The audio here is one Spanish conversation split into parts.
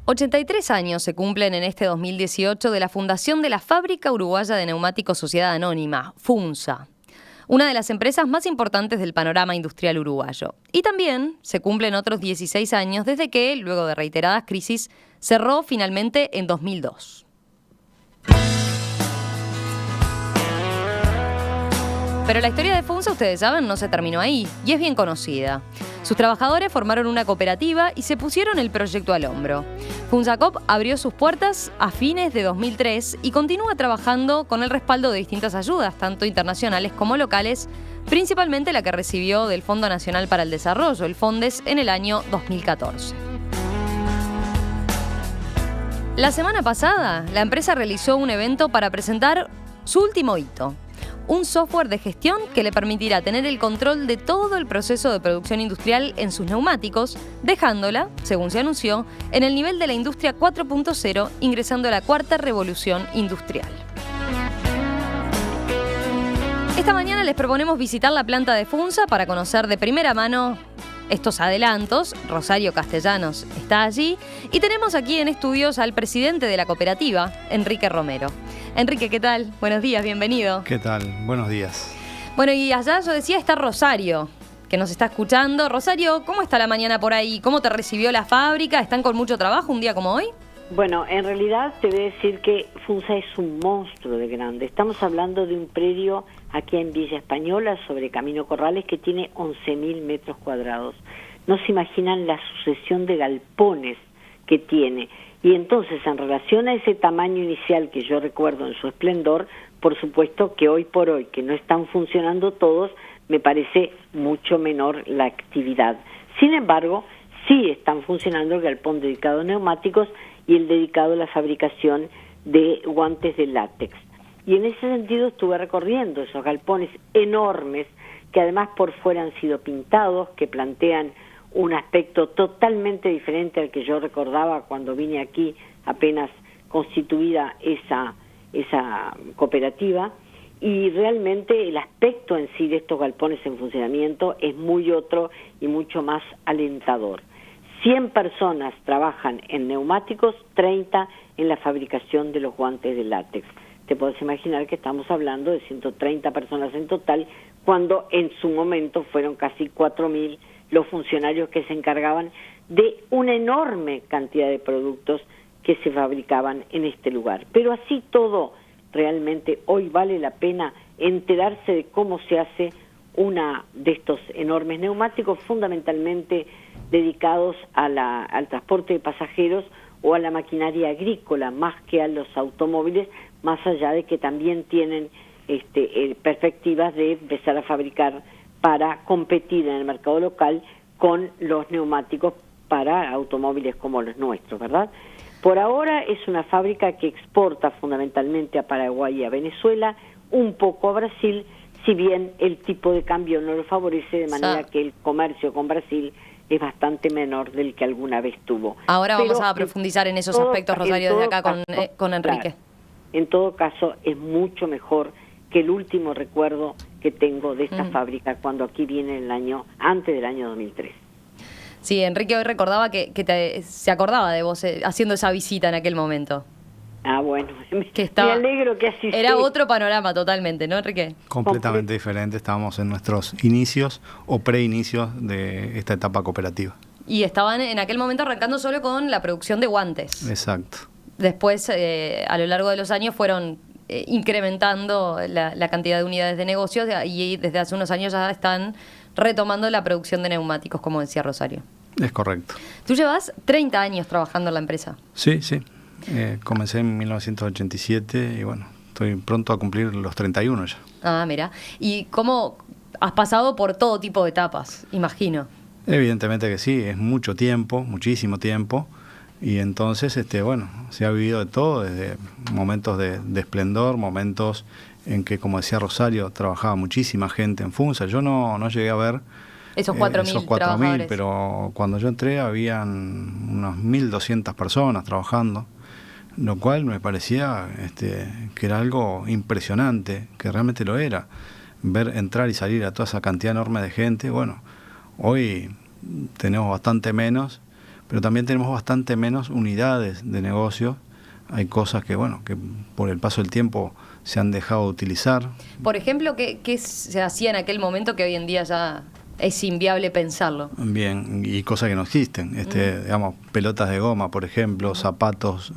83 años se cumplen en este 2018 de la fundación de la Fábrica Uruguaya de Neumáticos Sociedad Anónima, FUNSA, una de las empresas más importantes del panorama industrial uruguayo. Y también se cumplen otros 16 años desde que, luego de reiteradas crisis, cerró finalmente en 2002. Pero la historia de FUNSA, ustedes saben, no se terminó ahí, y es bien conocida. Sus trabajadores formaron una cooperativa y se pusieron el proyecto al hombro. FUNSACOP abrió sus puertas a fines de 2003 y continúa trabajando con el respaldo de distintas ayudas, tanto internacionales como locales, principalmente la que recibió del Fondo Nacional para el Desarrollo, el FONDES, en el año 2014. La semana pasada, la empresa realizó un evento para presentar su último hito: un software de gestión que le permitirá tener el control de todo el proceso de producción industrial en sus neumáticos, dejándola, según se anunció, en el nivel de la industria 4.0, ingresando a la cuarta revolución industrial. Esta mañana les proponemos visitar la planta de FUNSA para conocer de primera mano estos adelantos. Rosario Castellanos está allí y tenemos aquí en estudios al presidente de la cooperativa, Enrique Romero. Enrique, ¿qué tal? Buenos días, bienvenido. ¿Qué tal? Buenos días. Bueno, y allá yo decía está Rosario, que nos está escuchando. Rosario, ¿cómo está la mañana por ahí? ¿Cómo te recibió la fábrica? ¿Están con mucho trabajo un día como hoy? Bueno, en realidad te voy a decir que FUNSA es un monstruo de grande. Estamos hablando de un predio aquí en Villa Española, sobre Camino Corrales, que tiene 11.000 metros cuadrados. No se imaginan la sucesión de galpones que tiene. Y entonces, en relación a ese tamaño inicial que yo recuerdo en su esplendor, por supuesto que hoy por hoy, que no están funcionando todos, me parece mucho menor la actividad. Sin embargo, sí están funcionando el galpón dedicado a neumáticos y el dedicado a la fabricación de guantes de látex. Y en ese sentido estuve recorriendo esos galpones enormes, que además por fuera han sido pintados, que plantean un aspecto totalmente diferente al que yo recordaba cuando vine aquí apenas constituida esa cooperativa, y realmente el aspecto en sí de estos galpones en funcionamiento es muy otro y mucho más alentador. 100 personas trabajan en neumáticos, 30 en la fabricación de los guantes de látex. Te puedes imaginar que estamos hablando de 130 personas en total, cuando en su momento fueron casi 4.000 los funcionarios que se encargaban de una enorme cantidad de productos que se fabricaban en este lugar. Pero así todo, realmente hoy vale la pena enterarse de cómo se hace una de estos enormes neumáticos, fundamentalmente dedicados al transporte de pasajeros o a la maquinaria agrícola, más que a los automóviles, más allá de que también tienen perspectivas de empezar a fabricar para competir en el mercado local con los neumáticos para automóviles como los nuestros, ¿verdad? Por ahora es una fábrica que exporta fundamentalmente a Paraguay y a Venezuela, un poco a Brasil, si bien el tipo de cambio no lo favorece, de manera que el comercio con Brasil es bastante menor del que alguna vez tuvo. Ahora vamos a profundizar en esos aspectos, Rosario, desde acá con Enrique. Claro, en todo caso, es mucho mejor que el último recuerdo que tengo de esta fábrica cuando aquí viene antes del año 2003. Sí, Enrique hoy recordaba que se acordaba de vos haciendo esa visita en aquel momento. Ah, bueno, me alegro que así sea. Era otro panorama totalmente, ¿no, Enrique? Completamente diferente, estábamos en nuestros inicios o preinicios de esta etapa cooperativa. Y estaban en aquel momento arrancando solo con la producción de guantes. Exacto. Después, a lo largo de los años, fueron incrementando la cantidad de unidades de negocios y desde hace unos años ya están retomando la producción de neumáticos, como decía Rosario. Es correcto. Tú llevas 30 años trabajando en la empresa. Sí. Comencé en 1987 y bueno, estoy pronto a cumplir los 31 ya. Ah, mira. ¿Y cómo has pasado por todo tipo de etapas, imagino? Evidentemente que sí, es mucho tiempo, muchísimo tiempo. Y entonces, se ha vivido de todo, desde momentos de esplendor, momentos en que, como decía Rosario, trabajaba muchísima gente en FUNSA. Yo no llegué a ver esos 4.000 trabajadores, pero cuando yo entré habían unas 1.200 personas trabajando, lo cual me parecía que era algo impresionante, que realmente lo era. Ver entrar y salir a toda esa cantidad enorme de gente. Bueno, hoy tenemos bastante menos, pero también tenemos bastante menos unidades de negocio. Hay cosas que, bueno, que por el paso del tiempo se han dejado de utilizar. Por ejemplo, ¿qué se hacía en aquel momento que hoy en día ya es inviable pensarlo? Bien, y cosas que no existen. Digamos, pelotas de goma, por ejemplo, zapatos,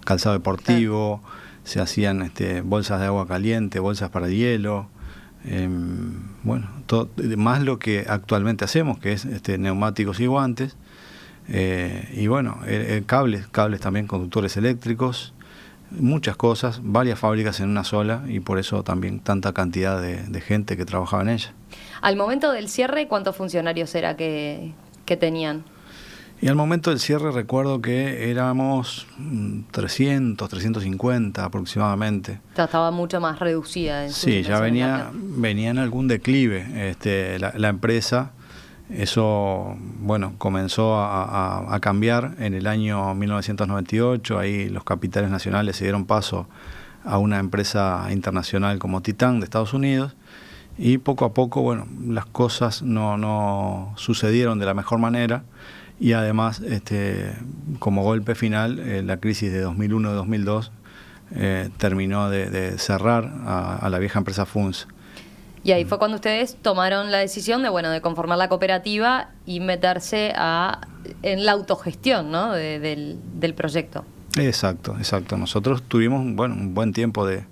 calzado deportivo, claro. Se hacían bolsas de agua caliente, bolsas para hielo. Bueno, más lo que actualmente hacemos, que es neumáticos y guantes. Y bueno, cables también, conductores eléctricos, muchas cosas, varias fábricas en una sola, y por eso también tanta cantidad de gente que trabajaba en ella. Al momento del cierre, ¿cuántos funcionarios era que tenían? Y al momento del cierre recuerdo que éramos 300, 350 aproximadamente. Estaba mucho más reducida. Sí, ya venía en algún declive la empresa. Eso, bueno, comenzó a cambiar en el año 1998. Ahí los capitales nacionales se dieron paso a una empresa internacional como Titan de Estados Unidos, y poco a poco, bueno, las cosas no sucedieron de la mejor manera, y además, como golpe final, la crisis de 2001-2002 terminó de cerrar a la vieja empresa FUNSA. Y ahí fue cuando ustedes tomaron la decisión de conformar la cooperativa y meterse en la autogestión, ¿no? del proyecto. Exacto. Nosotros tuvimos un buen tiempo de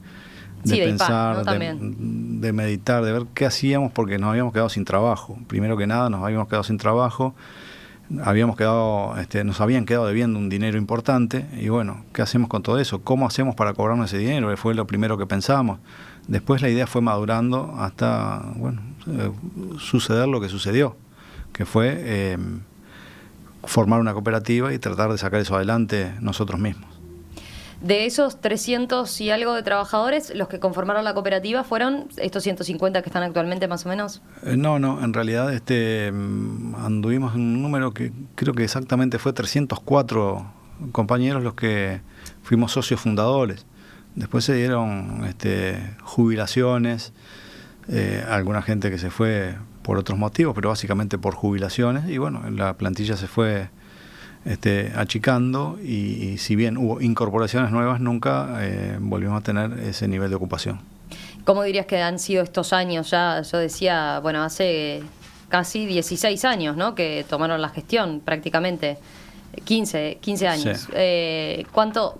pensar, de meditar, de ver qué hacíamos, porque nos habíamos quedado sin trabajo. Primero que nada, nos habíamos quedado sin trabajo, nos habían quedado debiendo un dinero importante, y bueno, ¿qué hacemos con todo eso? ¿Cómo hacemos para cobrarnos ese dinero? Fue lo primero que pensamos. Después la idea fue madurando hasta, suceder lo que sucedió, que fue formar una cooperativa y tratar de sacar eso adelante nosotros mismos. De esos 300 y algo de trabajadores, los que conformaron la cooperativa fueron estos 150 que están actualmente más o menos. No, en realidad anduvimos en un número que creo que exactamente fue 304 compañeros los que fuimos socios fundadores. Después se dieron jubilaciones, alguna gente que se fue por otros motivos, pero básicamente por jubilaciones, y bueno, la plantilla se fue achicando, y si bien hubo incorporaciones nuevas, nunca volvimos a tener ese nivel de ocupación. ¿Cómo dirías que han sido estos años ya? Yo decía, hace casi 16 años, ¿no?, que tomaron la gestión prácticamente. 15 años. Sí.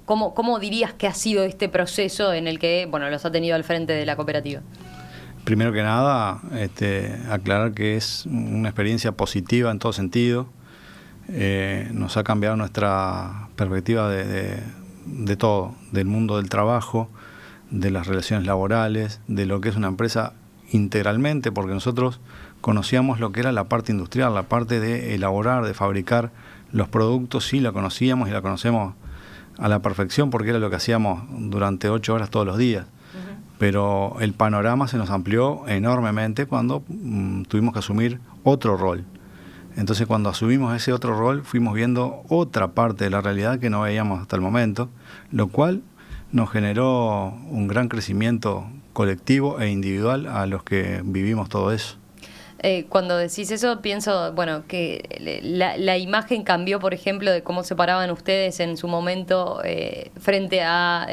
¿Cómo dirías que ha sido este proceso en el que los ha tenido al frente de la cooperativa? Primero que nada, aclarar que es una experiencia positiva en todo sentido. Nos ha cambiado nuestra perspectiva de todo, del mundo del trabajo, de las relaciones laborales, de lo que es una empresa integralmente, porque nosotros conocíamos lo que era la parte industrial, la parte de elaborar, de fabricar los productos. Sí, la conocíamos y la conocemos a la perfección, porque era lo que hacíamos durante 8 horas todos los días. Uh-huh. Pero el panorama se nos amplió enormemente cuando tuvimos que asumir otro rol. Entonces, cuando asumimos ese otro rol, fuimos viendo otra parte de la realidad que no veíamos hasta el momento, lo cual nos generó un gran crecimiento colectivo e individual a los que vivimos todo eso. Cuando decís eso, pienso, que la imagen cambió, por ejemplo, de cómo se paraban ustedes en su momento frente a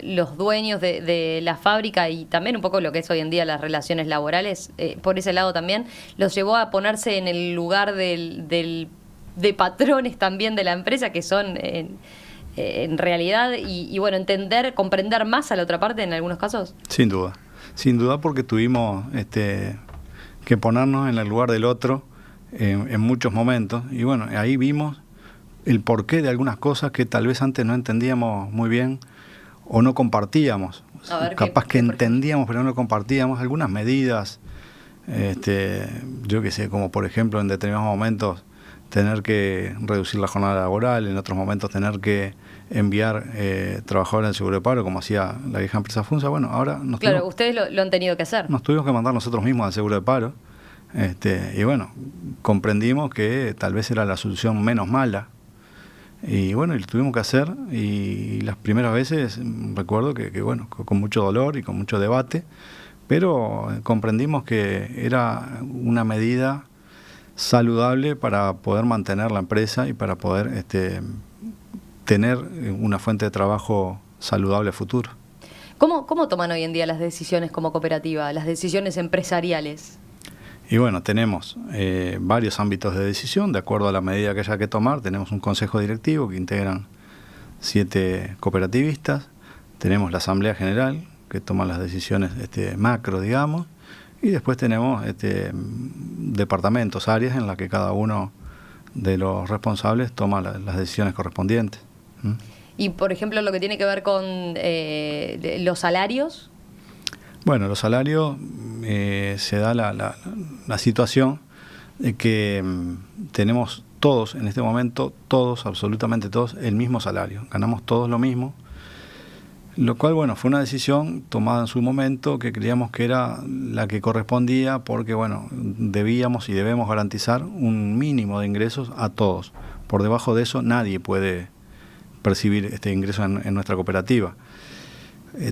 los dueños de la fábrica, y también un poco lo que es hoy en día las relaciones laborales, por ese lado también, los llevó a ponerse en el lugar de patrones también de la empresa, que son en realidad, y comprender más a la otra parte en algunos casos. Sin duda, porque tuvimos que ponernos en el lugar del otro en muchos momentos, y ahí vimos el porqué de algunas cosas que tal vez antes no entendíamos muy bien o no compartíamos. Capaz que entendíamos pero no compartíamos algunas medidas, yo qué sé, como por ejemplo en determinados momentos tener que reducir la jornada laboral, en otros momentos tener que enviar trabajadores al seguro de paro, como hacía la vieja empresa FUNSA. Ahora ustedes lo han tenido que hacer. Nos tuvimos que mandar nosotros mismos al seguro de paro, comprendimos que tal vez era la solución menos mala, y lo tuvimos que hacer, y las primeras veces recuerdo que con mucho dolor y con mucho debate, pero comprendimos que era una medida saludable para poder mantener la empresa y para poder tener una fuente de trabajo saludable a futuro. ¿Cómo toman hoy en día las decisiones como cooperativa, las decisiones empresariales? Y bueno, tenemos varios ámbitos de decisión, de acuerdo a la medida que haya que tomar. Tenemos un consejo directivo que integran 7 cooperativistas, tenemos la asamblea general que toma las decisiones macro, digamos, y después tenemos departamentos, áreas en las que cada uno de los responsables toma las decisiones correspondientes. Y, por ejemplo, lo que tiene que ver con los salarios. Bueno, los salarios se da la situación de que tenemos todos, en este momento, todos, absolutamente todos, el mismo salario. Ganamos todos lo mismo. Lo cual, bueno, fue una decisión tomada en su momento que creíamos que era la que correspondía porque, bueno, debíamos y debemos garantizar un mínimo de ingresos a todos. Por debajo de eso nadie puede percibir este ingreso en nuestra cooperativa.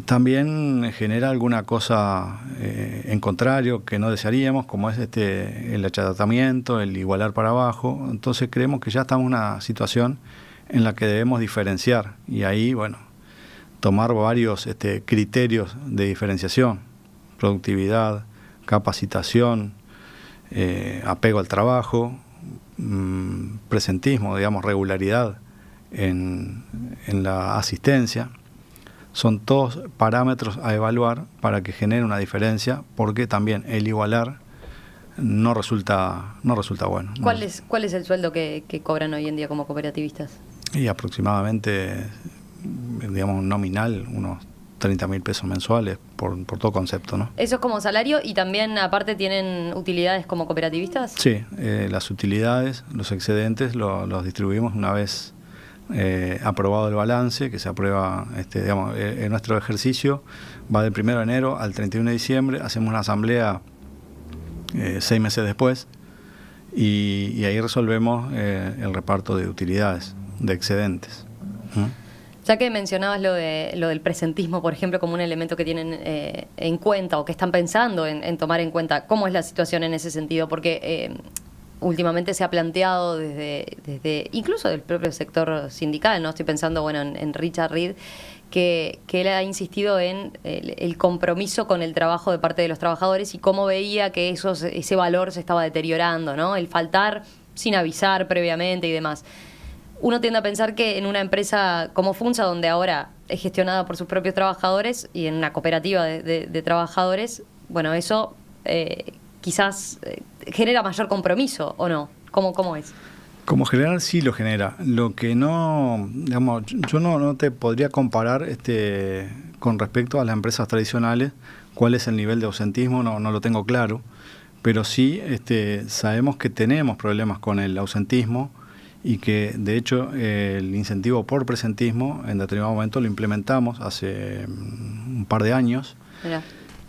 También genera alguna cosa en contrario que no desearíamos, como es el achatatamiento, el igualar para abajo. Entonces creemos que ya estamos en una situación en la que debemos diferenciar y ahí, bueno, tomar varios criterios de diferenciación: productividad, capacitación, apego al trabajo, presentismo, digamos, regularidad en la asistencia. Son todos parámetros a evaluar para que genere una diferencia, porque también el igualar no resulta bueno. ¿Cuál es el sueldo que cobran hoy en día como cooperativistas? Y aproximadamente, digamos, nominal, unos 30.000 pesos mensuales por todo concepto, ¿no? ¿Eso es como salario y también aparte tienen utilidades como cooperativistas? Sí, las utilidades, los excedentes los distribuimos una vez aprobado el balance, que se aprueba, digamos, nuestro ejercicio va del 1 de enero al 31 de diciembre, hacemos una asamblea 6 meses después y ahí resolvemos el reparto de utilidades, de excedentes. Ya que mencionabas lo del presentismo, por ejemplo, como un elemento que tienen en cuenta o que están pensando en tomar en cuenta, ¿cómo es la situación en ese sentido? Porque últimamente se ha planteado desde incluso del propio sector sindical, ¿no? Estoy pensando, bueno, en Richard Reed, que él ha insistido en el compromiso con el trabajo de parte de los trabajadores y cómo veía que ese valor se estaba deteriorando, ¿no? El faltar sin avisar previamente y demás. Uno tiende a pensar que en una empresa como Funza, donde ahora es gestionada por sus propios trabajadores y en una cooperativa de trabajadores, bueno, eso quizás genera mayor compromiso, ¿o no? ¿Cómo es? Como general sí lo genera. Lo que no, digamos, yo no te podría comparar con respecto a las empresas tradicionales, cuál es el nivel de ausentismo, no lo tengo claro, pero sí sabemos que tenemos problemas con el ausentismo y que de hecho el incentivo por presentismo en determinado momento lo implementamos hace un par de años. Mirá.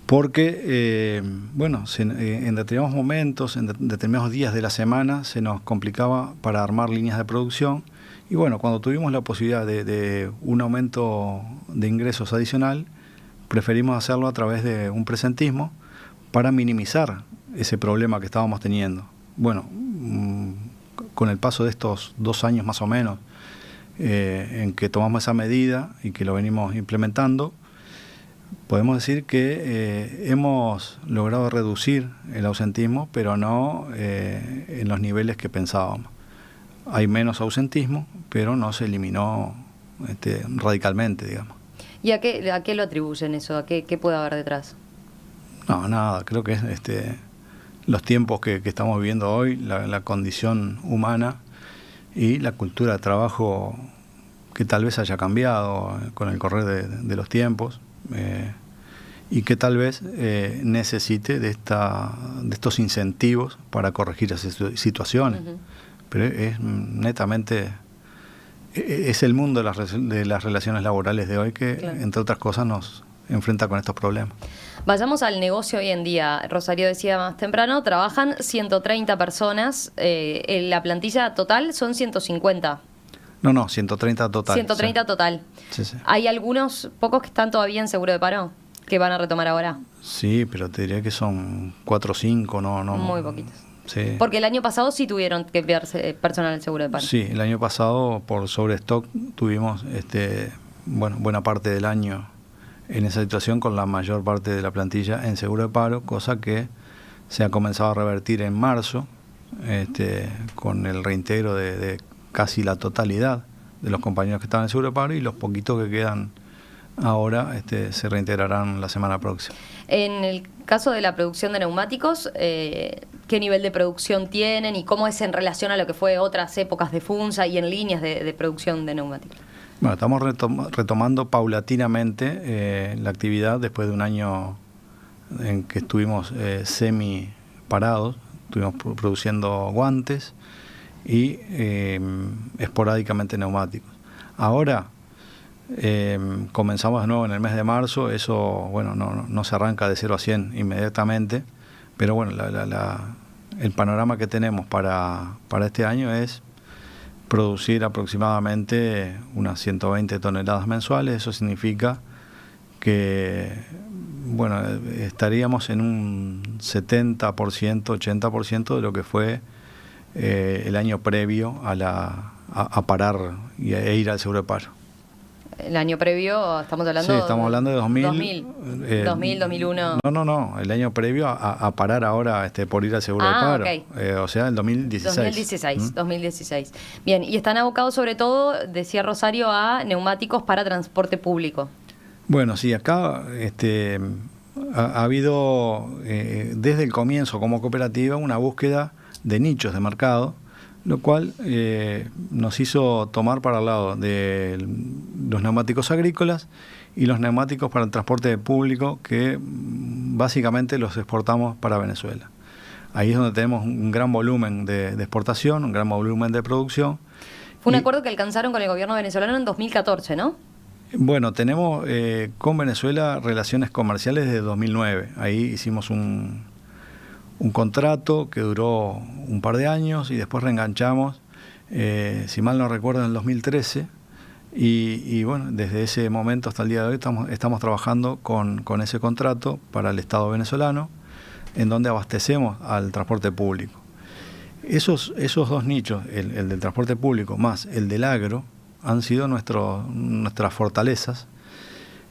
Porque, bueno, en determinados momentos, en determinados días de la semana, se nos complicaba para armar líneas de producción. Y bueno, cuando tuvimos la posibilidad de un aumento de ingresos adicional, preferimos hacerlo a través de un presentismo para minimizar ese problema que estábamos teniendo. Bueno, con el paso de estos 2 años más o menos, en que tomamos esa medida y que lo venimos implementando, podemos decir que hemos logrado reducir el ausentismo, pero no en los niveles que pensábamos. Hay menos ausentismo, pero no se eliminó radicalmente, digamos. ¿Y a qué lo atribuyen eso? ¿Qué puede haber detrás? No, nada, creo que es los tiempos que estamos viviendo hoy, la condición humana y la cultura de trabajo que tal vez haya cambiado con el correr de los tiempos. Y que tal vez necesite de estos incentivos para corregir esas situaciones. Uh-huh. Pero es netamente, es el mundo de las relaciones laborales de hoy que, claro, entre otras cosas, nos enfrenta con estos problemas. Vayamos al negocio hoy en día. Rosario decía más temprano, trabajan 130 personas, la plantilla total son 150. No, 130 total. 130 sí. Total. Sí. Hay algunos pocos que están todavía en seguro de paro, que van a retomar ahora. Sí, pero te diría que son 4 o 5, no. Muy poquitos. Sí. Porque el año pasado sí tuvieron que enviarse personal al seguro de paro. Sí, el año pasado por sobrestock tuvimos buena parte del año en esa situación con la mayor parte de la plantilla en seguro de paro, cosa que se ha comenzado a revertir en marzo, con el reintegro de casi la totalidad de los compañeros que estaban en seguro de paro, y los poquitos que quedan ahora se reintegrarán la semana próxima. En el caso de la producción de neumáticos, ¿qué nivel de producción tienen y cómo es en relación a lo que fue otras épocas de FUNSA y en líneas de producción de neumáticos? Bueno, estamos retomando paulatinamente la actividad después de un año en que estuvimos semi parados. Estuvimos produciendo guantes y esporádicamente neumáticos. Ahora comenzamos de nuevo en el mes de marzo. Eso, bueno, no se arranca de 0 a 100 inmediatamente, pero bueno, el panorama que tenemos para este año es producir aproximadamente unas 120 toneladas mensuales. Eso significa que, bueno, estaríamos en un 70%, 80% de lo que fue el año previo a parar e ir al seguro de paro. El año previo, estamos hablando... Sí, estamos hablando de 2000. 2001... No, el año previo a parar ahora por ir al seguro de paro. Okay. O sea, el 2016. 2016. Bien, y están abocados sobre todo, decía Rosario, a neumáticos para transporte público. Bueno, sí, acá ha habido desde el comienzo como cooperativa una búsqueda de nichos de mercado, lo cual nos hizo tomar para el lado de los neumáticos agrícolas y los neumáticos para el transporte público, que básicamente los exportamos para Venezuela. Ahí es donde tenemos un gran volumen de exportación, un gran volumen de producción. Fue un acuerdo que alcanzaron con el gobierno venezolano en 2014, ¿no? Bueno, tenemos con Venezuela relaciones comerciales desde 2009. Ahí hicimos un contrato que duró un par de años y después reenganchamos, si mal no recuerdo, en el 2013. Y bueno, desde ese momento hasta el día de hoy estamos trabajando con ese contrato para el Estado venezolano, en donde abastecemos al transporte público. Esos dos nichos, el del transporte público más el del agro, han sido nuestras fortalezas.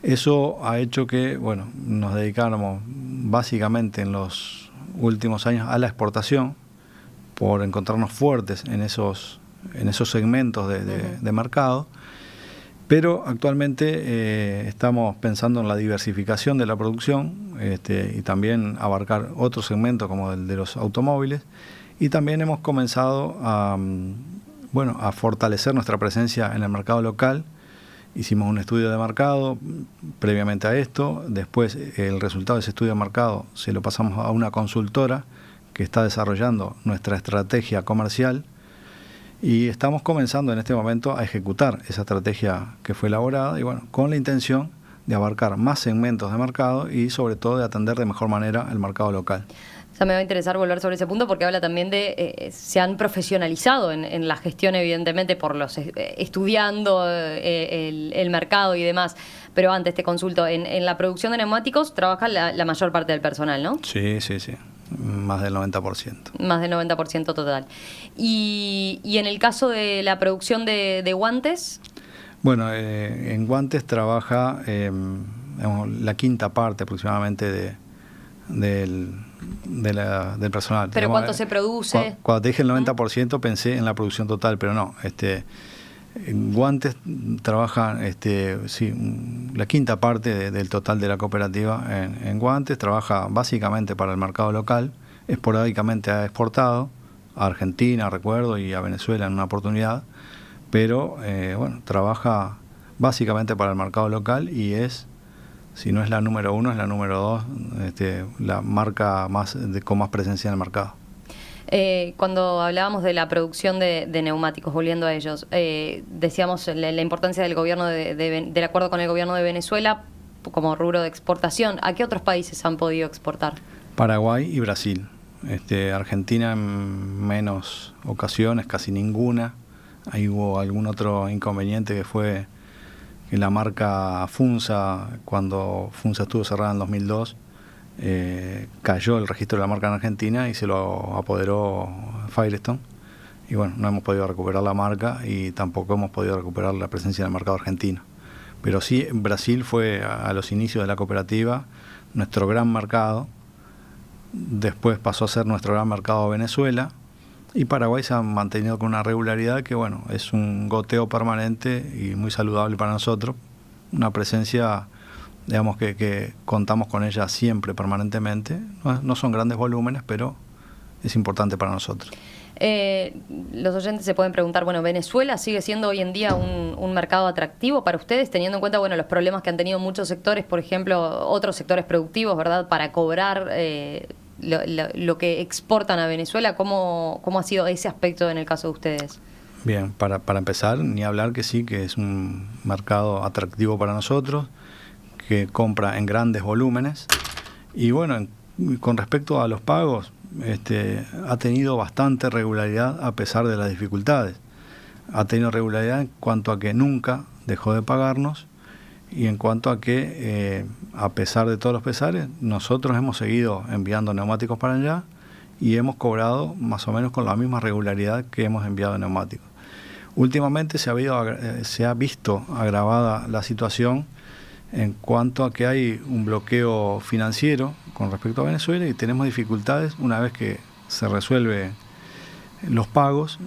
Eso ha hecho que, bueno, nos dedicáramos básicamente en los últimos años a la exportación, por encontrarnos fuertes en esos segmentos de mercado. Pero actualmente estamos pensando en la diversificación de la producción y también abarcar otros segmentos como el de los automóviles, y también hemos comenzado a fortalecer nuestra presencia en el mercado local. Hicimos un estudio de mercado previamente a esto, después el resultado de ese estudio de mercado se lo pasamos a una consultora que está desarrollando nuestra estrategia comercial, y estamos comenzando en este momento a ejecutar esa estrategia que fue elaborada, y bueno, con la intención de abarcar más segmentos de mercado y sobre todo de atender de mejor manera el mercado local. Ya me va a interesar volver sobre ese punto, porque habla también de se han profesionalizado en la gestión, evidentemente, por los estudiando el mercado y demás. Pero antes te consulto, en la producción de neumáticos trabaja la mayor parte del personal, ¿no? Sí. Más del 90%. Más del 90% total. Y en el caso de la producción de guantes... Bueno, en guantes trabaja la quinta parte aproximadamente del personal. ¿Pero cuánto se produce? Cuando te dije el 90% pensé en la producción total, pero no. En guantes trabaja la quinta parte del total de la cooperativa. En guantes trabaja básicamente para el mercado local, esporádicamente ha exportado a Argentina, recuerdo, y a Venezuela en una oportunidad, pero trabaja básicamente para el mercado local, y es, si no es la número 1, es la número 2, la marca con más presencia en el mercado. Cuando hablábamos de la producción de neumáticos, volviendo a ellos, decíamos la importancia del gobierno del acuerdo con el gobierno de Venezuela como rubro de exportación. ¿A qué otros países han podido exportar? Paraguay y Brasil. Argentina en menos ocasiones, casi ninguna. Ahí hubo algún otro inconveniente, que fue que la marca FUNSA, cuando FUNSA estuvo cerrada en 2002, cayó el registro de la marca en Argentina y se lo apoderó Firestone. Y bueno, no hemos podido recuperar la marca y tampoco hemos podido recuperar la presencia en el mercado argentino. Pero sí, Brasil fue a los inicios de la cooperativa nuestro gran mercado. Después pasó a ser nuestro gran mercado Venezuela. Y Paraguay se ha mantenido con una regularidad que, bueno, es un goteo permanente y muy saludable para nosotros. Una presencia, digamos, que contamos con ella siempre, permanentemente. No son grandes volúmenes, pero es importante para nosotros. Los oyentes se pueden preguntar, bueno, ¿Venezuela sigue siendo hoy en día un mercado atractivo para ustedes, teniendo en cuenta, bueno, los problemas que han tenido muchos sectores, por ejemplo, otros sectores productivos, ¿verdad?, para cobrar lo que exportan a Venezuela? ¿Cómo ha sido ese aspecto en el caso de ustedes? Bien, para empezar, ni hablar que sí, que es un mercado atractivo para nosotros, que compra en grandes volúmenes. Y bueno, con respecto a los pagos, ha tenido bastante regularidad a pesar de las dificultades. Ha tenido regularidad en cuanto a que nunca dejó de pagarnos y en cuanto a que, a pesar de todos los pesares, nosotros hemos seguido enviando neumáticos para allá y hemos cobrado más o menos con la misma regularidad que hemos enviado neumáticos. Últimamente se ha visto agravada la situación en cuanto a que hay un bloqueo financiero con respecto a Venezuela y tenemos dificultades una vez que se resuelve los pagos,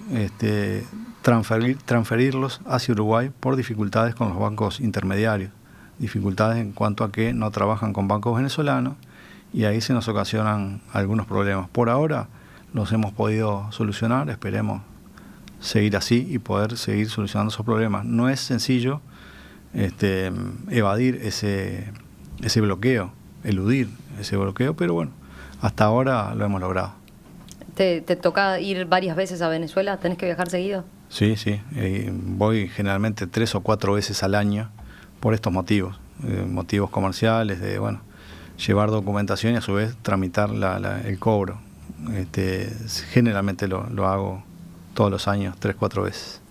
transferirlos hacia Uruguay por dificultades con los bancos intermediarios, dificultades en cuanto a que no trabajan con bancos venezolanos y ahí se nos ocasionan algunos problemas. Por ahora los hemos podido solucionar, esperemos seguir así y poder seguir solucionando esos problemas. No es sencillo evadir ese bloqueo, eludir ese bloqueo, pero bueno, hasta ahora lo hemos logrado. ¿Te toca ir varias veces a Venezuela? ¿Tenés que viajar seguido? Sí, voy generalmente 3 o 4 veces al año por estos motivos, motivos comerciales, de llevar documentación y a su vez tramitar el cobro. Generalmente lo hago todos los años, 3 o 4 veces.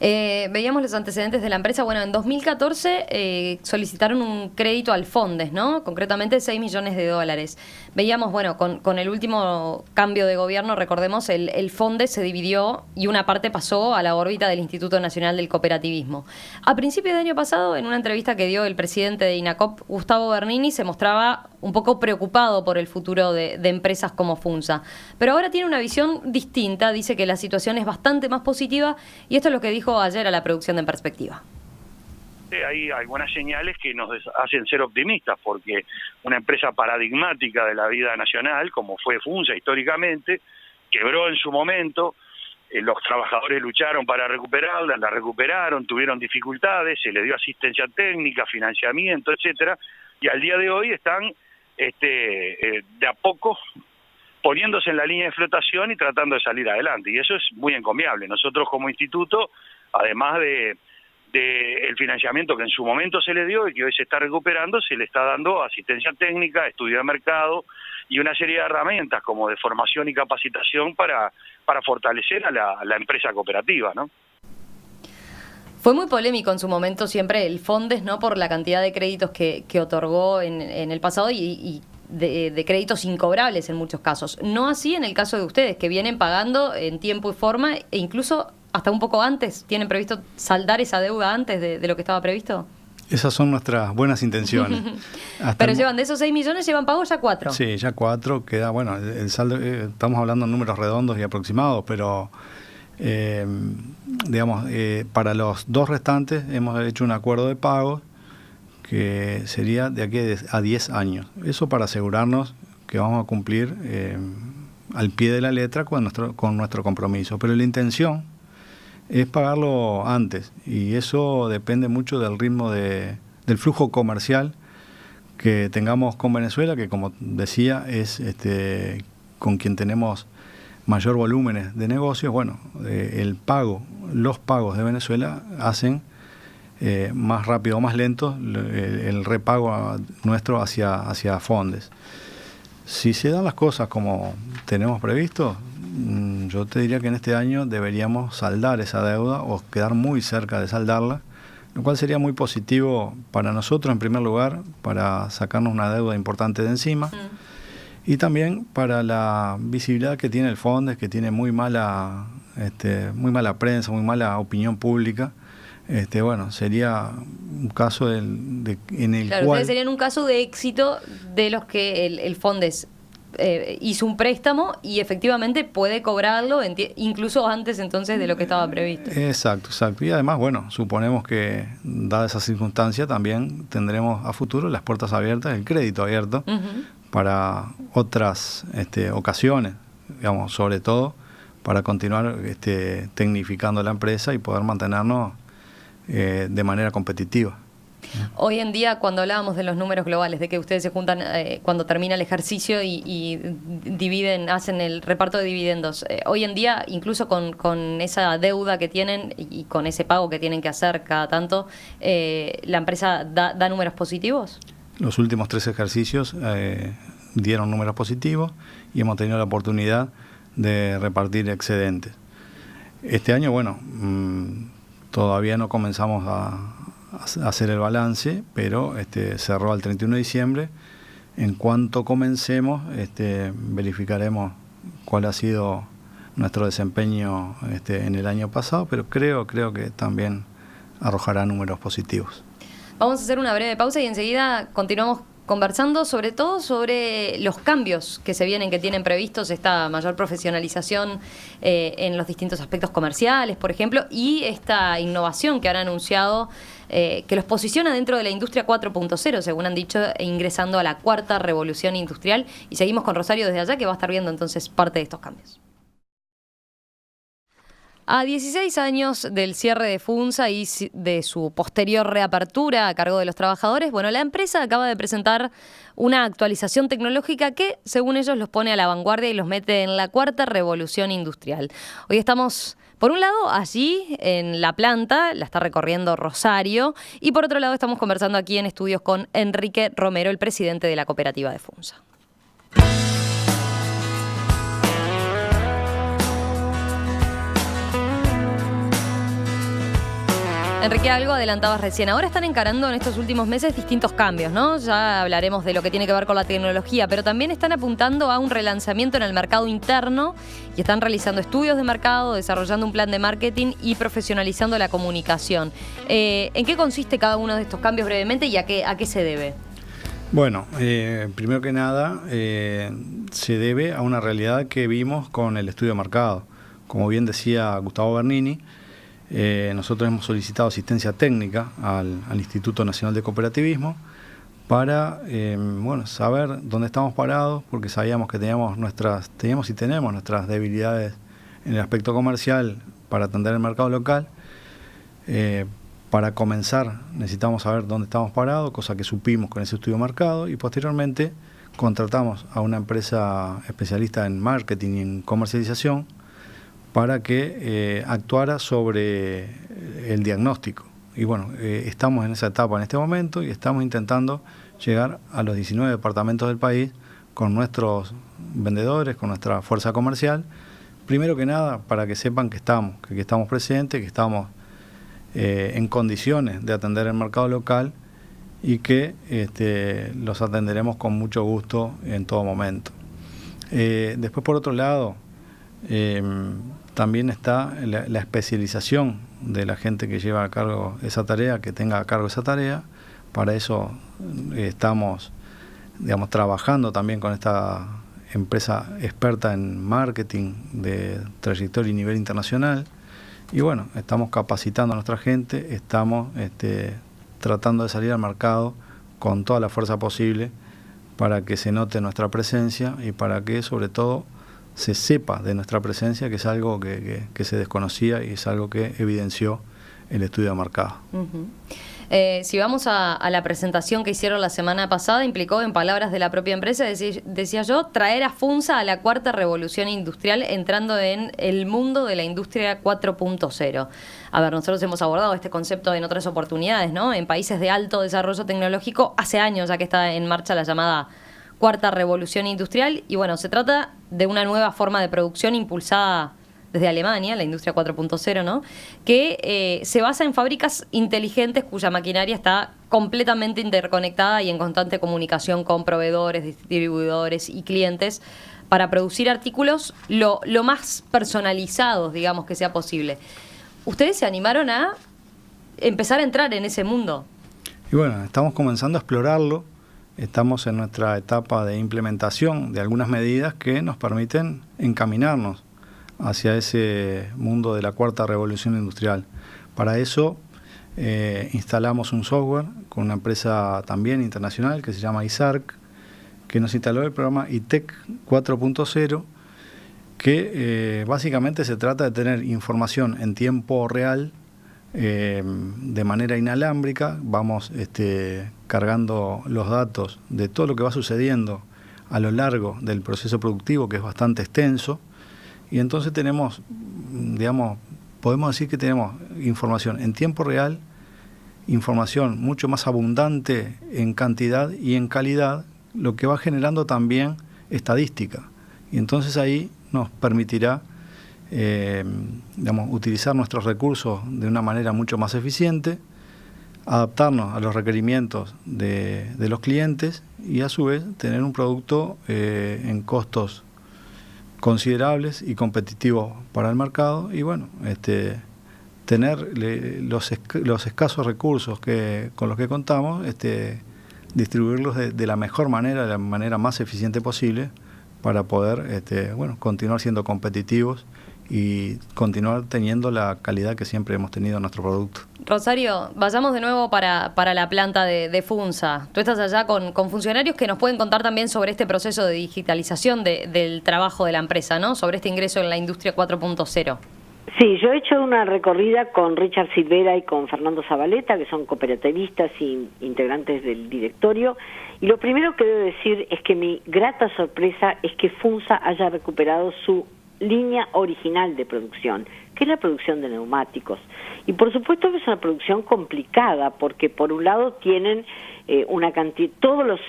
Veíamos los antecedentes de la empresa. Bueno, en 2014 solicitaron un crédito al Fondes, ¿no? Concretamente $6 millones. Veíamos, bueno, con el último cambio de gobierno, recordemos, el Fondes se dividió y una parte pasó a la órbita del Instituto Nacional del Cooperativismo. A principios de año pasado, en una entrevista que dio el presidente de INACOP, Gustavo Bernini, se mostraba un poco preocupado por el futuro de empresas como Funza. Pero ahora tiene una visión distinta, dice que la situación es bastante más positiva y esto es lo que dijo ayer a la producción de En Perspectiva. Hay algunas señales que nos hacen ser optimistas, porque una empresa paradigmática de la vida nacional, como fue Funza históricamente, quebró en su momento, los trabajadores lucharon para recuperarla, la recuperaron, tuvieron dificultades, se le dio asistencia técnica, financiamiento, etcétera, y al día de hoy están de a poco poniéndose en la línea de flotación y tratando de salir adelante, y eso es muy encomiable. Nosotros como instituto, además de el financiamiento que en su momento se le dio y que hoy se está recuperando, se le está dando asistencia técnica, estudio de mercado y una serie de herramientas como de formación y capacitación para fortalecer a la empresa cooperativa, ¿no? Fue muy polémico en su momento siempre el Fondes, ¿no?, por la cantidad de créditos que otorgó en el pasado y de créditos incobrables en muchos casos. No así en el caso de ustedes, que vienen pagando en tiempo y forma e incluso hasta un poco antes. ¿Tienen previsto saldar esa deuda antes de lo que estaba previsto? Esas son nuestras buenas intenciones. Pero llevan de esos 6 millones, llevan pagos ya 4. Sí, ya 4. Queda, el saldo, estamos hablando en números redondos y aproximados, pero para los 2 restantes hemos hecho un acuerdo de pago que sería de aquí a 10 años. Eso para asegurarnos que vamos a cumplir al pie de la letra con nuestro compromiso. Pero la intención es pagarlo antes y eso depende mucho del ritmo del flujo comercial que tengamos con Venezuela, que como decía es con quien tenemos mayor volúmenes de negocios. Los pagos de Venezuela hacen más rápido o más lento el repago nuestro hacia Fondes. Si se dan las cosas como tenemos previsto, yo te diría que en este año deberíamos saldar esa deuda o quedar muy cerca de saldarla lo cual sería muy positivo para nosotros en primer lugar, para sacarnos una deuda importante de encima, y también para la visibilidad que tiene el Fondes, que tiene muy mala prensa, muy mala opinión pública. Bueno, sería un caso en el claro, cual... ustedes serían un caso de éxito de los que el Fondes hizo un préstamo y efectivamente puede cobrarlo incluso antes entonces de lo que estaba previsto. Exacto. Y además, bueno, suponemos que dada esa circunstancia también tendremos a futuro las puertas abiertas, el crédito abierto para otras ocasiones, digamos, sobre todo para continuar tecnificando la empresa y poder mantenernos de manera competitiva. Hoy en día, cuando hablábamos de los números globales, de que ustedes se juntan cuando termina el ejercicio y dividen, hacen el reparto de dividendos, hoy en día, incluso con esa deuda que tienen y con ese pago que tienen que hacer cada tanto, ¿la empresa da números positivos? Los últimos 3 ejercicios dieron números positivos y hemos tenido la oportunidad de repartir excedentes. Este año, bueno, todavía no comenzamos a hacer el balance, pero cerró al 31 de diciembre. En cuanto comencemos, verificaremos cuál ha sido nuestro desempeño en el año pasado, pero creo que también arrojará números positivos. Vamos a hacer una breve pausa y enseguida continuamos conversando sobre todo sobre los cambios que se vienen, que tienen previstos, esta mayor profesionalización en los distintos aspectos comerciales, por ejemplo, y esta innovación que han anunciado que los posiciona dentro de la industria 4.0, según han dicho, ingresando a la 4ª revolución industrial. Y seguimos con Rosario desde allá, que va a estar viendo entonces parte de estos cambios. A 16 años del cierre de Funza y de su posterior reapertura a cargo de los trabajadores, bueno, la empresa acaba de presentar una actualización tecnológica que, según ellos, los pone a la vanguardia y los mete en la 4ª revolución industrial. Hoy estamos, por un lado, allí en la planta, la está recorriendo Rosario, y por otro lado estamos conversando aquí en estudios con Enrique Romero, el presidente de la cooperativa de Funza. Enrique, algo adelantabas recién. Ahora están encarando en estos últimos meses distintos cambios, ¿no? Ya hablaremos de lo que tiene que ver con la tecnología, pero también están apuntando a un relanzamiento en el mercado interno y están realizando estudios de mercado, desarrollando un plan de marketing y profesionalizando la comunicación. ¿En qué consiste cada uno de estos cambios brevemente y a qué se debe? Bueno, primero que nada, se debe a una realidad que vimos con el estudio de mercado. Como bien decía Gustavo Bernini, nosotros hemos solicitado asistencia técnica al Instituto Nacional de Cooperativismo para saber dónde estamos parados, porque sabíamos que teníamos y tenemos nuestras debilidades en el aspecto comercial para atender el mercado local. Para comenzar necesitamos saber dónde estamos parados, cosa que supimos con ese estudio de mercado, y posteriormente contratamos a una empresa especialista en marketing y en comercialización para que actuara sobre el diagnóstico. Y bueno, estamos en esa etapa en este momento y estamos intentando llegar a los 19 departamentos del país con nuestros vendedores, con nuestra fuerza comercial, primero que nada para que sepan que estamos presentes, que estamos en condiciones de atender el mercado local y que los atenderemos con mucho gusto en todo momento. Después, por otro lado, también está la especialización de la gente que lleva a cargo esa tarea, que tenga a cargo esa tarea. Para eso estamos, trabajando también con esta empresa experta en marketing de trayectoria y nivel internacional. Y bueno, estamos capacitando a nuestra gente, estamos tratando de salir al mercado con toda la fuerza posible para que se note nuestra presencia y para que, sobre todo, se sepa de nuestra presencia, que es algo que se desconocía y es algo que evidenció el estudio de mercado. Si vamos a la presentación que hicieron la semana pasada, implicó, en palabras de la propia empresa, decía yo, traer a Funza a la 4ª revolución industrial, entrando en el mundo de la industria 4.0. A ver, nosotros hemos abordado este concepto en otras oportunidades, ¿no? En países de alto desarrollo tecnológico, hace años ya que está en marcha la llamada 4ª revolución industrial, y bueno, se trata de una nueva forma de producción impulsada desde Alemania, la industria 4.0, ¿no? Que se basa en fábricas inteligentes cuya maquinaria está completamente interconectada y en constante comunicación con proveedores, distribuidores y clientes para producir artículos lo más personalizados, digamos, que sea posible. ¿Ustedes se animaron a empezar a entrar en ese mundo? Y bueno, estamos comenzando a explorarlo. Estamos en nuestra etapa de implementación de algunas medidas que nos permiten encaminarnos hacia ese mundo de la cuarta revolución industrial. Para eso instalamos un software con una empresa también internacional que se llama ISARC, que nos instaló el programa ITEC 4.0, que básicamente se trata de tener información en tiempo real, de manera inalámbrica. Vamos cargando los datos de todo lo que va sucediendo a lo largo del proceso productivo, que es bastante extenso, y entonces tenemos, digamos, podemos decir que tenemos información en tiempo real, información mucho más abundante en cantidad y en calidad, lo que va generando también estadística, y entonces ahí nos permitirá utilizar nuestros recursos de una manera mucho más eficiente, adaptarnos a los requerimientos de los clientes y a su vez tener un producto en costos considerables y competitivos para el mercado, y bueno, tener los escasos recursos con los que contamos, distribuirlos de la mejor manera, de la manera más eficiente posible, para poder continuar siendo competitivos y continuar teniendo la calidad que siempre hemos tenido en nuestro producto. Rosario, vayamos de nuevo para la planta de Funsa. Tú estás allá con funcionarios que nos pueden contar también sobre este proceso de digitalización del trabajo de la empresa, ¿no? Sobre este ingreso en la industria 4.0. Sí, yo he hecho una recorrida con Richard Silvera y con Fernando Zabaleta, que son cooperativistas y integrantes del directorio, y lo primero que debo decir es que mi grata sorpresa es que Funsa haya recuperado su línea original de producción, que es la producción de neumáticos. Y por supuesto que es una producción complicada, porque por un lado tienen una cantidad, todos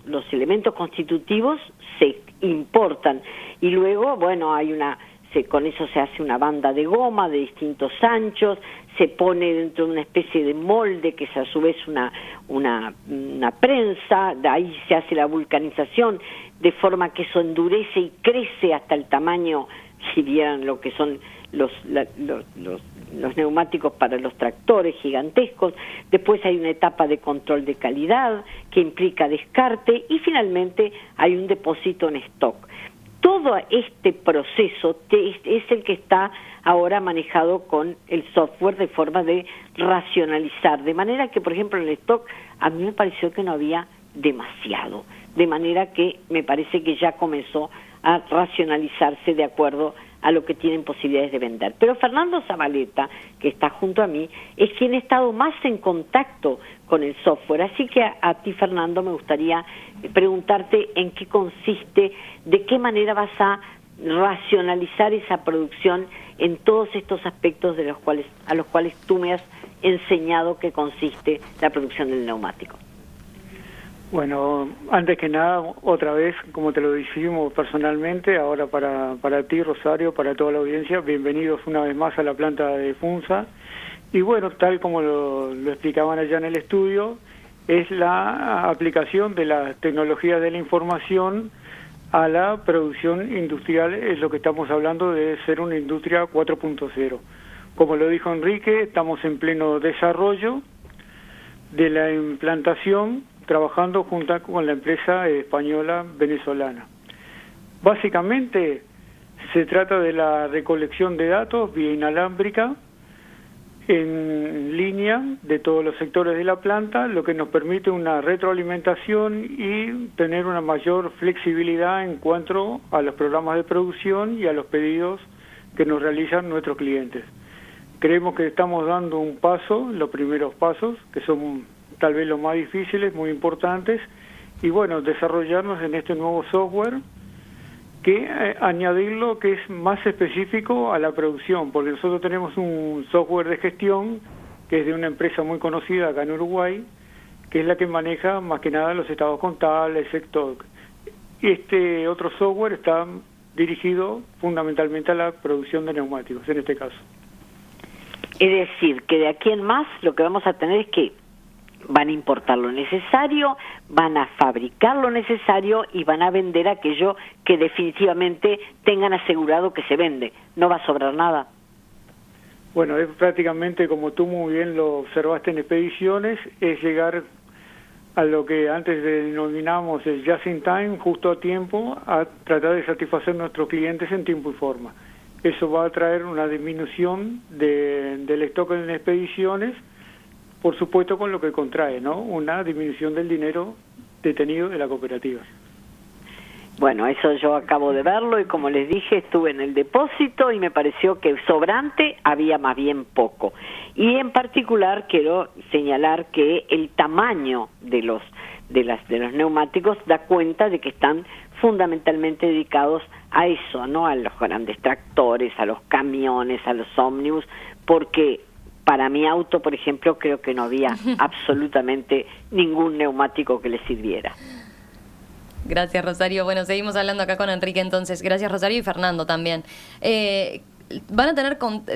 los elementos constitutivos se importan, y luego, bueno, con eso se hace una banda de goma de distintos anchos, se pone dentro de una especie de molde que es a su vez una prensa, de ahí se hace la vulcanización, de forma que eso endurece y crece hasta el tamaño, si vieran lo que son los neumáticos para los tractores gigantescos. Después hay una etapa de control de calidad que implica descarte, y finalmente hay un depósito en stock. Todo este proceso es el que está ahora manejado con el software de forma de racionalizar, de manera que, por ejemplo, en el stock a mí me pareció que no había demasiado, de manera que me parece que ya comenzó a racionalizarse de acuerdo a lo que tienen posibilidades de vender. Pero Fernando Zabaleta, que está junto a mí, es quien ha estado más en contacto con el software. Así que a ti, Fernando, me gustaría preguntarte en qué consiste, de qué manera vas a racionalizar esa producción en todos estos aspectos a los cuales tú me has enseñado que consiste la producción del neumático. Bueno, antes que nada, otra vez, como te lo dijimos personalmente, ahora para ti, Rosario, para toda la audiencia, bienvenidos una vez más a la planta de Funsa. Y bueno, tal como lo explicaban allá en el estudio, es la aplicación de las tecnologías de la información a la producción industrial, es lo que estamos hablando de ser una industria 4.0. Como lo dijo Enrique, estamos en pleno desarrollo de la implantación, trabajando junto con la empresa española venezolana. Básicamente se trata de la recolección de datos vía inalámbrica en línea de todos los sectores de la planta, lo que nos permite una retroalimentación y tener una mayor flexibilidad en cuanto a los programas de producción y a los pedidos que nos realizan nuestros clientes. Creemos que estamos dando un paso, los primeros pasos, que son tal vez los más difíciles, muy importantes, y bueno, desarrollarnos en este nuevo software, que añadirlo que es más específico a la producción, porque nosotros tenemos un software de gestión que es de una empresa muy conocida acá en Uruguay, que es la que maneja más que nada los estados contables, Sector. Este otro software está dirigido fundamentalmente a la producción de neumáticos, en este caso. Es decir, que de aquí en más lo que vamos a tener es que van a importar lo necesario, van a fabricar lo necesario y van a vender aquello que definitivamente tengan asegurado que se vende. No va a sobrar nada. Bueno, es prácticamente, como tú muy bien lo observaste en Expediciones, es llegar a lo que antes denominábamos el just in time, justo a tiempo, a tratar de satisfacer a nuestros clientes en tiempo y forma. Eso va a traer una disminución del stock en Expediciones, por supuesto con lo que contrae, ¿no? Una disminución del dinero detenido de la cooperativa. Bueno, eso yo acabo de verlo y como les dije, estuve en el depósito y me pareció que sobrante había más bien poco. Y en particular quiero señalar que el tamaño de los neumáticos da cuenta de que están fundamentalmente dedicados a eso, ¿no? A los grandes tractores, a los camiones, a los ómnibus, porque para mi auto, por ejemplo, creo que no había absolutamente ningún neumático que le sirviera. Gracias, Rosario. Bueno, seguimos hablando acá con Enrique entonces. Gracias, Rosario, y Fernando también.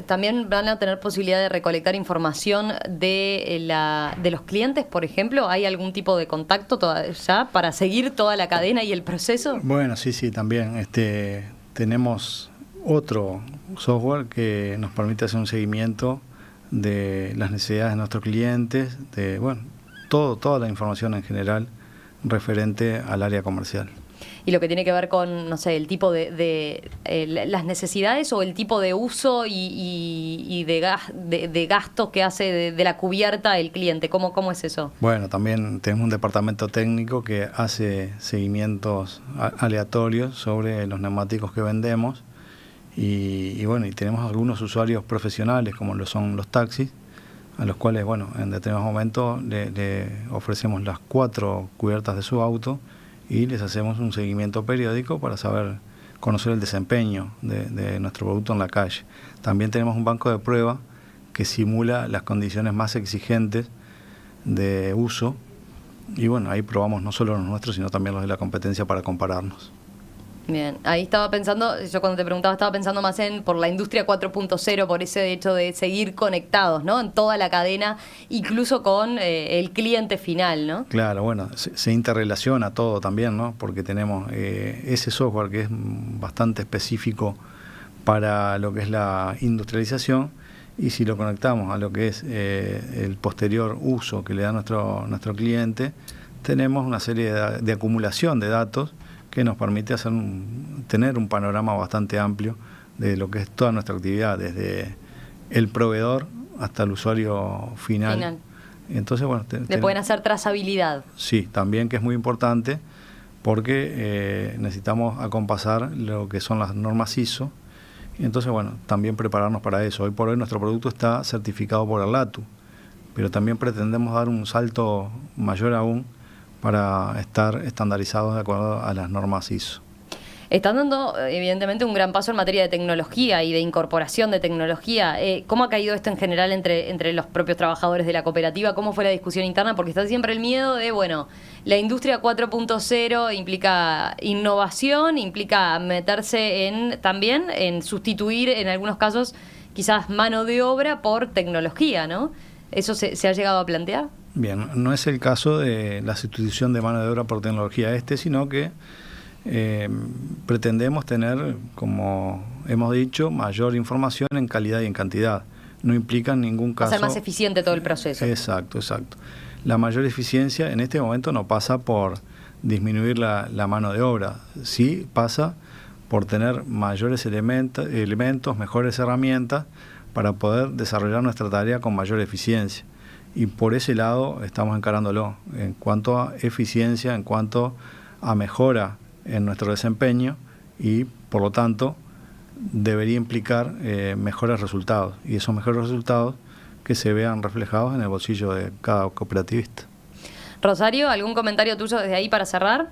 También van a tener posibilidad de recolectar información de los clientes, por ejemplo. ¿Hay algún tipo de contacto ya para seguir toda la cadena y el proceso? Bueno, sí, también. Tenemos otro software que nos permite hacer un seguimiento de las necesidades de nuestros clientes, de toda la información en general referente al área comercial. Y lo que tiene que ver con, no sé, el tipo de las necesidades o el tipo de uso y de gasto que hace de la cubierta el cliente. ¿Cómo es eso? Bueno, también tenemos un departamento técnico que hace seguimientos aleatorios sobre los neumáticos que vendemos y tenemos algunos usuarios profesionales como lo son los taxis, a los cuales, en determinados momentos le ofrecemos las 4 cubiertas de su auto y les hacemos un seguimiento periódico para conocer el desempeño de nuestro producto en la calle. También tenemos un banco de prueba que simula las condiciones más exigentes de uso y ahí probamos no solo los nuestros, sino también los de la competencia para compararnos. Bien, ahí estaba pensando, yo cuando te preguntaba estaba pensando más por la industria 4.0, por ese hecho de seguir conectados, ¿no? En toda la cadena, incluso con el cliente final, ¿no? Claro, se interrelaciona todo también, ¿no? Porque tenemos ese software que es bastante específico para lo que es la industrialización y si lo conectamos a lo que es el posterior uso que le da nuestro cliente, tenemos una serie de acumulación de datos que nos permite tener un panorama bastante amplio de lo que es toda nuestra actividad, desde el proveedor hasta el usuario final. Entonces, le pueden hacer trazabilidad. Sí, también, que es muy importante porque necesitamos acompasar lo que son las normas ISO y entonces, también prepararnos para eso. Hoy por hoy nuestro producto está certificado por ALATU, pero también pretendemos dar un salto mayor aún para estar estandarizados de acuerdo a las normas ISO. Están dando, evidentemente, un gran paso en materia de tecnología y de incorporación de tecnología. ¿Cómo ha caído esto en general entre los propios trabajadores de la cooperativa? ¿Cómo fue la discusión interna? Porque está siempre el miedo de, la industria 4.0 implica innovación, implica meterse también en sustituir, en algunos casos, quizás mano de obra por tecnología, ¿no? ¿Eso se ha llegado a plantear? Bien, no es el caso de la sustitución de mano de obra por tecnología sino que pretendemos tener, como hemos dicho, mayor información en calidad y en cantidad. No implica en ningún caso... Hacer más eficiente todo el proceso. Exacto. La mayor eficiencia en este momento no pasa por disminuir la mano de obra, sí pasa por tener mayores elementos, mejores herramientas para poder desarrollar nuestra tarea con mayor eficiencia. Y por ese lado estamos encarándolo, en cuanto a eficiencia, en cuanto a mejora en nuestro desempeño y, por lo tanto, debería implicar mejores resultados. Y esos mejores resultados que se vean reflejados en el bolsillo de cada cooperativista. Rosario, ¿algún comentario tuyo desde ahí para cerrar?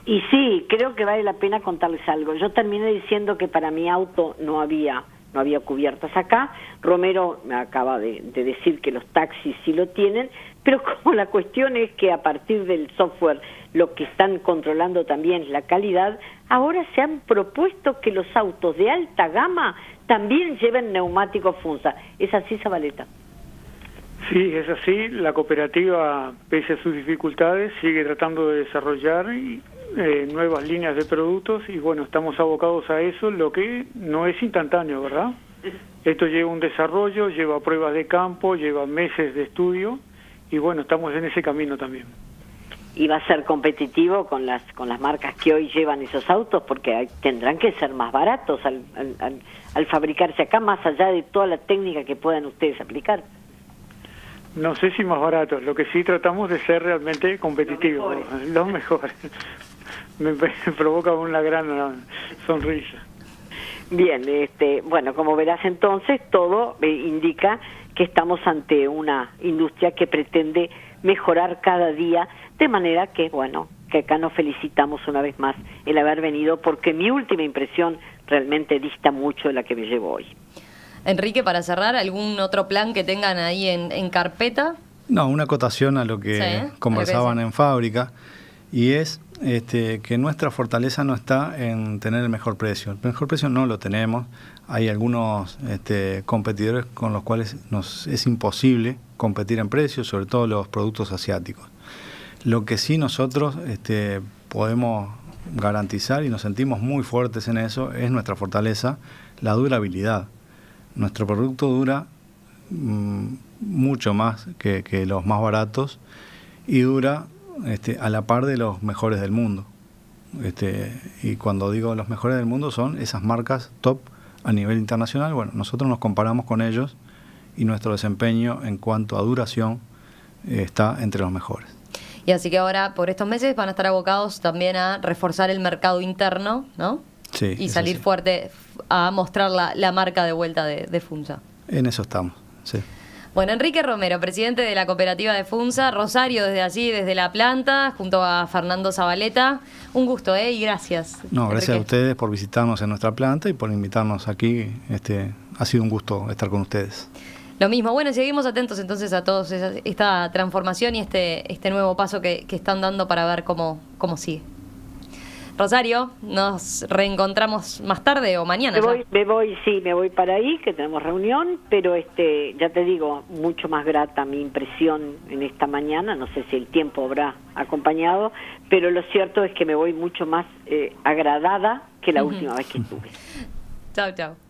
Y sí, creo que vale la pena contarles algo. Yo terminé diciendo que para mi auto no había no había cubiertas acá. Romero me acaba de decir que los taxis sí lo tienen, pero como la cuestión es que a partir del software lo que están controlando también es la calidad, ahora se han propuesto que los autos de alta gama también lleven neumáticos Funsa. ¿Es así, Zabaleta? Sí, es así. La cooperativa, pese a sus dificultades, sigue tratando de desarrollar nuevas líneas de productos y bueno, estamos abocados a eso, lo que no es instantáneo, ¿verdad? Esto lleva un desarrollo, lleva pruebas de campo, lleva meses de estudio y bueno, estamos en ese camino también. ¿Y va a ser competitivo con las marcas que hoy llevan esos autos? Porque tendrán que ser más baratos al fabricarse acá, más allá de toda la técnica que puedan ustedes aplicar. No sé si más baratos, lo que sí tratamos de ser realmente competitivos, los mejores. Me provoca una gran sonrisa. Bien, bueno, como verás entonces, todo indica que estamos ante una industria que pretende mejorar cada día, de manera que, bueno, que acá nos felicitamos una vez más el haber venido, porque mi última impresión realmente dista mucho de la que me llevo hoy. Enrique, para cerrar, ¿algún otro plan que tengan ahí en carpeta? No, una acotación a lo que conversaban en fábrica, y es que nuestra fortaleza no está en tener el mejor precio. El mejor precio no lo tenemos. Hay algunos competidores con los cuales nos es imposible competir en precios, sobre todo los productos asiáticos. Lo que sí nosotros podemos garantizar, y nos sentimos muy fuertes en eso, es nuestra fortaleza, la durabilidad. Nuestro producto dura mucho más que los más baratos y dura a la par de los mejores del mundo. Y cuando digo los mejores del mundo son esas marcas top a nivel internacional. Bueno, nosotros nos comparamos con ellos y nuestro desempeño en cuanto a duración está entre los mejores. Y así que ahora, por estos meses, van a estar abocados también a reforzar el mercado interno, ¿no? Sí, y salir fuerte a mostrar la marca de vuelta de Funsa. En eso estamos, sí. Bueno, Enrique Romero, presidente de la cooperativa de Funsa, Rosario desde allí, desde la planta, junto a Fernando Zabaleta. Un gusto, y gracias. No, gracias Enrique. a ustedes por visitarnos en nuestra planta y por invitarnos aquí. Ha sido un gusto estar con ustedes. Lo mismo. Bueno, seguimos atentos entonces a todos esta transformación y este nuevo paso que están dando para ver cómo sigue. Rosario, nos reencontramos más tarde o mañana. Me voy para ahí, que tenemos reunión, pero ya te digo, mucho más grata mi impresión en esta mañana. No sé si el tiempo habrá acompañado, pero lo cierto es que me voy mucho más agradada que la última vez que estuve. Chao, chao.